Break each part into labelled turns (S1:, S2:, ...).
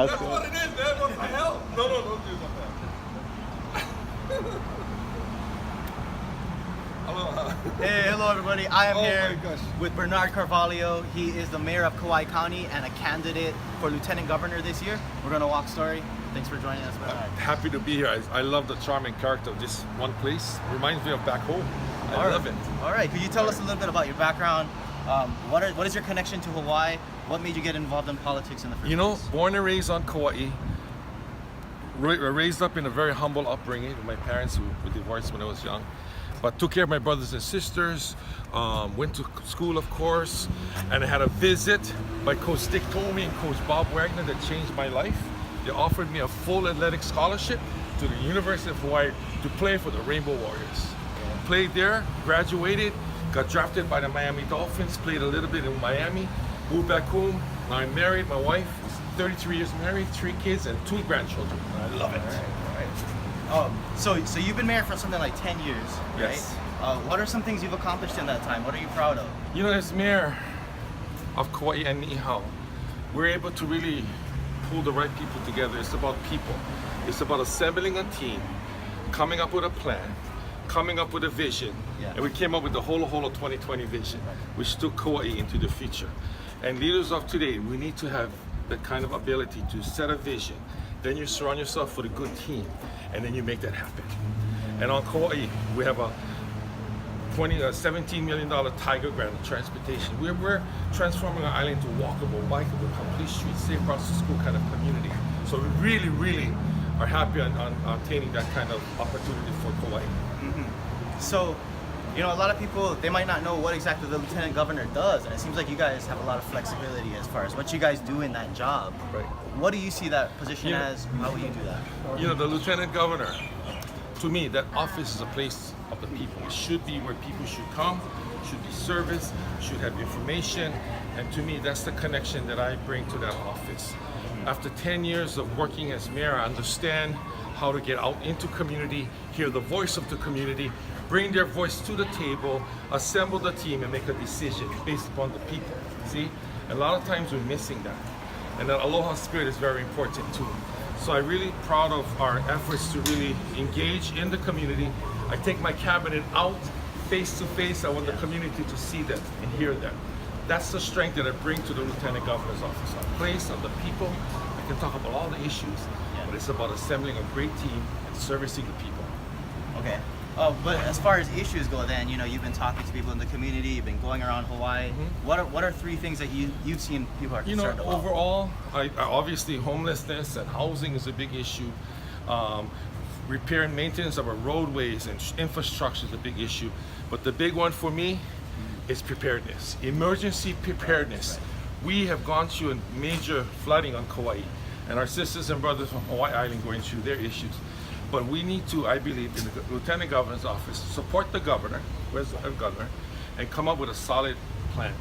S1: That's
S2: That's
S1: cool.
S2: what it is, man. What the hell? No, don't do that. Aloha.
S3: Hey, hello everybody. I am
S2: Oh
S3: here
S2: my gosh.
S3: with Bernard Carvalho. He is the mayor of Kauai County and a candidate for lieutenant governor this year. We're gonna walk story. Thanks for joining us, Bernard.
S2: Happy to be here. I love the charming character of this one place. Reminds me of back home. I love it.
S3: All right. Could you tell us a little bit about your background? What is your connection to Hawaii? What made you get involved in politics in the first
S2: You know,
S3: place?
S2: born and raised on Kauai. Raised up in a very humble upbringing. My parents who were divorced when I was young. But took care of my brothers and sisters, went to school, of course, and I had a visit by Coach Dick Tomey and Coach Bob Wagner that changed my life. They offered me a full athletic scholarship to the University of Hawaii to play for the Rainbow Warriors. Played there, graduated, got drafted by the Miami Dolphins, played a little bit in Miami, moved back home. Now I'm married, my wife, 33 years married, 3 kids and 2 grandchildren. I love it.
S3: So you've been married for something like 10 years, right?
S2: Yes.
S3: What are some things you've accomplished in that time? What are you proud of?
S2: You know, as mayor of Kauai and Niihau, we're able to really pull the right people together. It's about people. It's about assembling a team, coming up with a plan, coming up with a vision.
S3: Yeah.
S2: And we came up with the whole 2020 vision, which took Kauai into the future. And leaders of today, we need to have that kind of ability to set a vision. Then you surround yourself with a good team, and then you make that happen. And on Kauai, we have a $17 million Tiger Grant of transportation. We're transforming our island into walkable, bikeable, complete streets, safe across the school kind of community. So we really are happy on obtaining that kind of opportunity for Kauai.
S3: So, you know, a lot of people, they might not know what exactly the lieutenant governor does, and it seems like you guys have a lot of flexibility as far as what you guys do in that job.
S2: Right.
S3: What do you see that position
S2: Yeah.
S3: as? How will you do that?
S2: You know, the lieutenant governor, to me, that office is a place of the people. It should be where people should come, should be serviced, should have information, and to me, that's the connection that I bring to that office. After 10 years of working as mayor, I understand how to get out into community, hear the voice of the community, bring their voice to the table, assemble the team, and make a decision based upon the people. See, a lot of times we're missing that. And that aloha spirit is very important too. So I'm really proud of our efforts to really engage in the community. I take my cabinet out face to face. I want the community to see them and hear them. That's the strength that I bring to the Lieutenant Governor's office. A place of the people. I can talk about all the issues, but it's about assembling a great team and servicing the people.
S3: Okay. But as far as issues go, then, you know, you've been talking to people in the community, you've been going around Hawaii. What are 3 things that you've seen people are concerned about?
S2: Overall, I obviously homelessness and housing is a big issue. Repair and maintenance of our roadways and infrastructure is a big issue. But the big one for me is preparedness, emergency preparedness. We have gone through a major flooding on Kauai, and our sisters and brothers from Hawaii Island going through their issues. But we need to, I believe, in the Lieutenant Governor's office, support the governor, governor, and come up with a solid plan.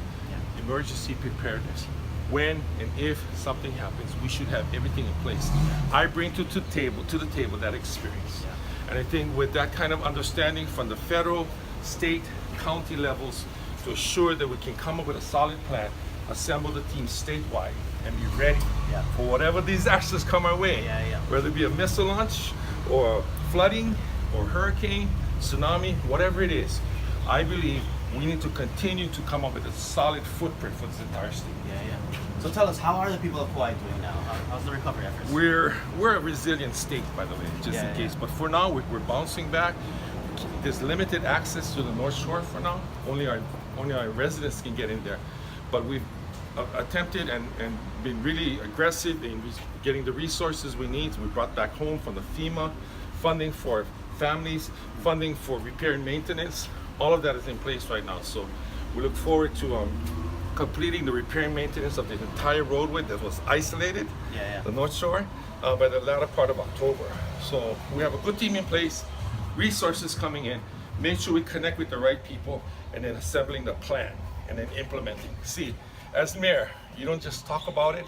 S2: Emergency preparedness. When and if something happens, we should have everything in place. I bring to the table that experience. And I think with that kind of understanding from the federal, state, county levels, to assure that we can come up with a solid plan, assemble the team statewide, and be ready for whatever disasters come our way. Whether it be a missile launch, or flooding, or hurricane, tsunami, whatever it is, I believe we need to continue to come up with a solid footprint for this entire state.
S3: So tell us, how are the people of Kauai doing now? How's the recovery efforts?
S2: We're a resilient state, by the way, just in case. But for now, we're bouncing back. There's limited access to the North Shore for now. Only our residents can get in there. But we've attempted and been really aggressive in getting the resources we need. We brought back home from the FEMA funding for families, funding for repair and maintenance. All of that is in place right now. So we look forward to completing the repair and maintenance of the entire roadway that was isolated, the North Shore, by the latter part of October. So we have a good team in place, resources coming in, make sure we connect with the right people, and then assembling the plan and then implementing. See, as mayor, you don't just talk about it,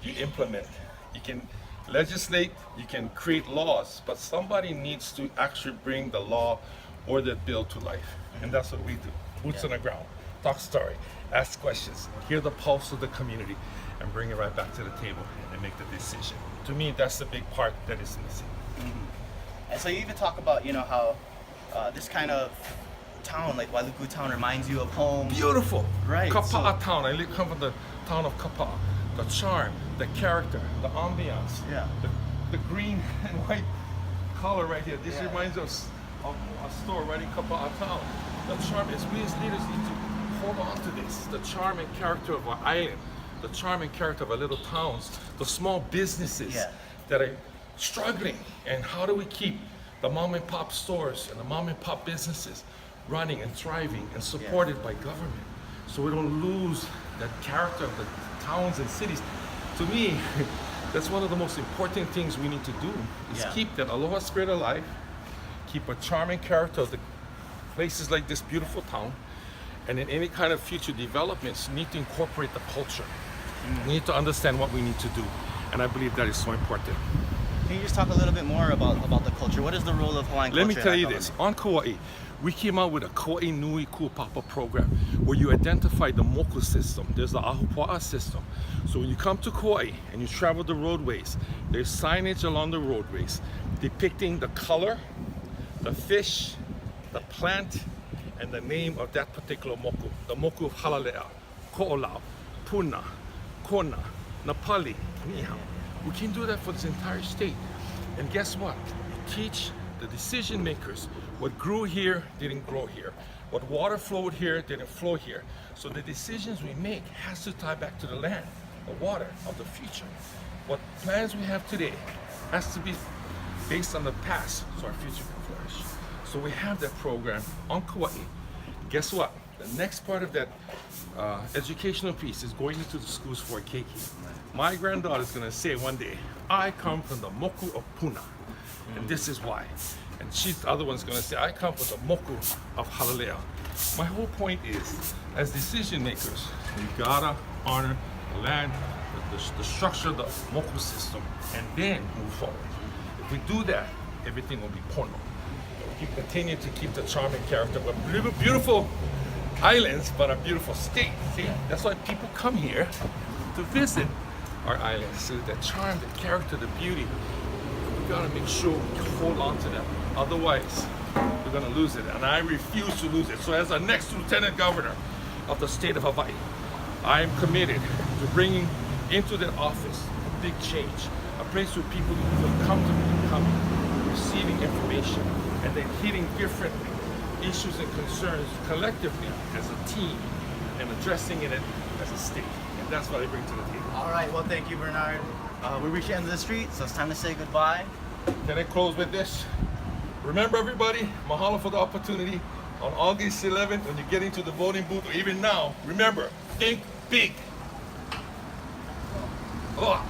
S2: you implement. You can legislate, you can create laws, but somebody needs to actually bring the law or the bill to life. And that's what we do. Boots on the ground, talk story, ask questions, hear the pulse of the community, and bring it right back to the table and make the decision. To me, that's the big part that is missing.
S3: And so you even talk about, you know, how this kind of town, like Wailuku town, reminds you of home.
S2: Beautiful.
S3: Right,
S2: Kapa'a
S3: so-
S2: town. I come from the town of Kapa'a. The charm, the character, the ambiance,
S3: Yeah.
S2: the green and white color right here. This
S3: Yeah.
S2: reminds us of a store right in Kapa'a town. The charm is we as leaders need to hold on to this. The charm and character of our island, the charm and character of our little towns, the small businesses
S3: Yeah.
S2: that are struggling. And how do we keep the mom and pop stores and the mom and pop businesses running and thriving and supported by government, so we don't lose that character of the towns and cities? To me, that's one of the most important things we need to do is
S3: Yeah.
S2: keep that aloha spirit alive, keep a charming character of the places like this beautiful town, and in any kind of future developments, need to incorporate the culture. We need to understand what we need to do, and I believe that is so important.
S3: Can you just talk a little bit more about the culture? What is the role of Hawaiian culture?
S2: Let me
S3: in
S2: tell
S3: our
S2: you
S3: government?
S2: this. On Kauai, we came out with a Kauai Nui Kuapapa program where you identify the moku system. There's the Ahupua'a system. So when you come to Kauai and you travel the roadways, there's signage along the roadways depicting the color, the fish, the plant, and the name of that particular moku. The moku of Halalea, Ko'olau, Puna, Kona, Napali, Niha. We can do that for this entire state. And guess what? We teach the decision makers what grew here didn't grow here. What water flowed here didn't flow here. So the decisions we make has to tie back to the land, the water of the future. What plans we have today has to be based on the past so our future can flourish. So we have that program on Kauai. Guess what? The next part of that educational piece is going into the schools for a keiki. My granddaughter is going to say one day, I come from the moku of Puna, and this is why. And the other one's going to say, I come from the moku of Halalea. My whole point is, as decision makers, we gotta honor the land, the structure of the moku system, and then move forward. If we do that, everything will be pono. We continue to keep the charm and character of a beautiful islands, but a beautiful state. See, that's why people come here to visit our islands. So the charm, the character, the beauty, we gotta make sure we hold on to them. Otherwise, we're gonna lose it, and I refuse to lose it. So as our next Lieutenant Governor of the state of Hawaii, I am committed to bringing into that office a big change, a place where people feel comfortable coming, receiving information, and then hitting different issues and concerns collectively as a team and addressing it as a state. And that's what I bring to the table.
S3: All right, well, thank you, Bernard. We reached the end of the street, so it's time to say goodbye.
S2: Can I close with this? Remember, everybody, mahalo for the opportunity. On August 11th, when you get into the voting booth, or even now, remember, think big. Aloha.